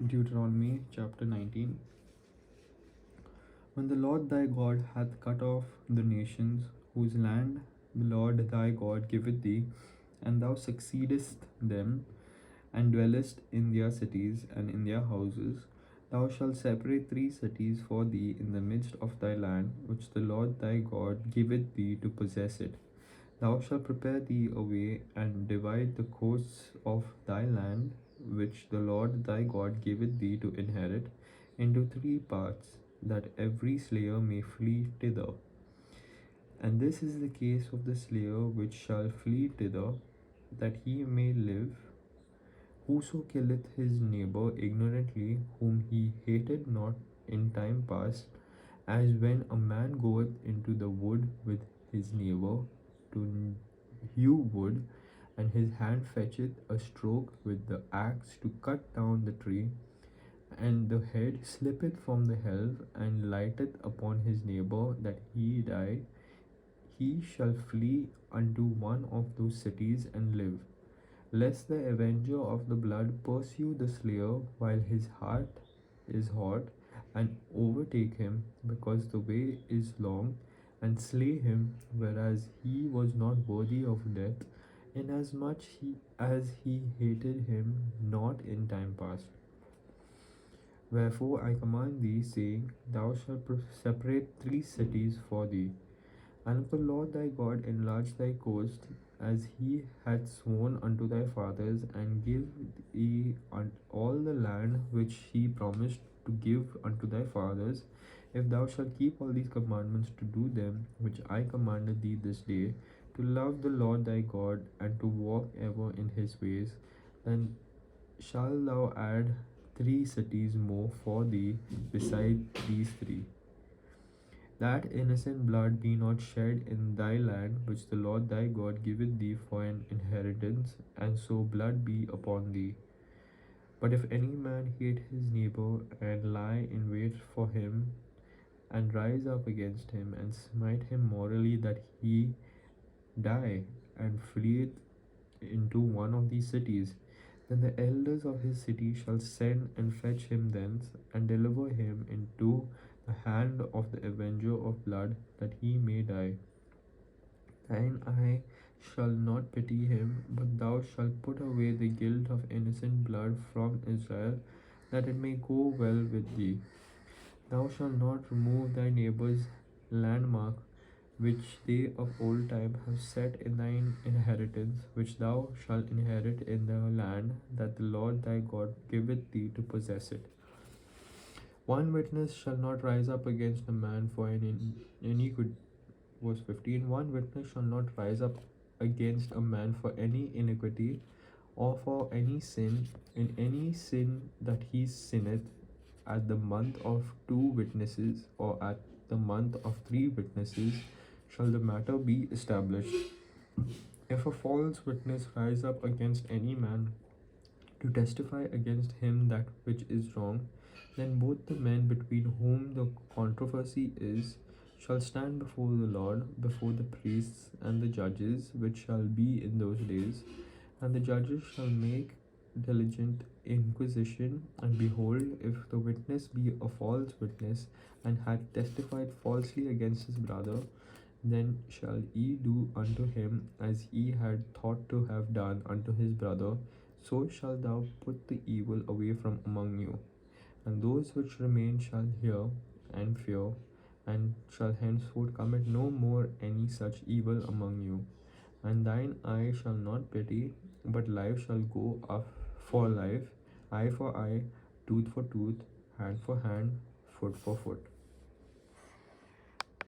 Deuteronomy chapter 19. When the Lord thy God hath cut off the nations whose land the Lord thy God giveth thee, and thou succeedest them, and dwellest in their cities and in their houses, thou shalt separate 3 cities for thee in the midst of thy land, which the Lord thy God giveth thee to possess it. Thou shalt prepare thee a way, and divide the coasts of thy land, which the Lord thy God giveth thee to inherit, into 3 parts, that every slayer may flee thither. And this is the case of the slayer which shall flee thither, that he may live. Whoso killeth his neighbor ignorantly, whom he hated not in time past, as when a man goeth into the wood with his neighbor to hew wood, and his hand fetcheth a stroke with the axe to cut down the tree, and the head slippeth from the helve, and lighteth upon his neighbor that he die, he shall flee unto one of those cities and live, lest the avenger of the blood pursue the slayer while his heart is hot, and overtake him, because the way is long, and slay him, whereas he was not worthy of death, inasmuch as he hated him not in time past. Wherefore I command thee, saying, Thou shalt separate 3 cities for thee. And if the Lord thy God enlarge thy coast, as he hath sworn unto thy fathers, and give thee all the land which he promised to give unto thy fathers, if thou shalt keep all these commandments to do them, which I commanded thee this day, to love the Lord thy God, and to walk ever in his ways, then shalt thou add 3 cities more for thee beside these 3, that innocent blood be not shed in thy land which the Lord thy God giveth thee for an inheritance, and so blood be upon thee. But if any man hate his neighbor, and lie in wait for him, and rise up against him, and smite him morally that he die, and fleeth into one of these cities, then the elders of his city shall send and fetch him thence, and deliver him into the hand of the avenger of blood, that he may die. Thine eye shall not pity him, but thou shalt put away the guilt of innocent blood from Israel, that it may go well with thee. Thou shalt not remove thy neighbor's landmark, which they of old time have set in thine inheritance, which thou shalt inherit in the land that the Lord thy God giveth thee to possess it. One witness shall not rise up against a man for an iniquity. Verse 15. One witness shall not rise up against a man for any iniquity, or for any sin, in any sin that he sinneth, at the month of 2 witnesses, or at the month of 3 witnesses, shall the matter be established. If a false witness rise up against any man to testify against him that which is wrong, then both the men between whom the controversy is shall stand before the Lord, before the priests and the judges, which shall be in those days, and the judges shall make diligent inquisition, and behold, if the witness be a false witness, and had testified falsely against his brother, then shall ye do unto him as ye had thought to have done unto his brother, so shalt thou put the evil away from among you. And those which remain shall hear and fear, and shall henceforth commit no more any such evil among you. And thine eye shall not pity, but life shall go up for life, eye for eye, tooth for tooth, hand for hand, foot for foot.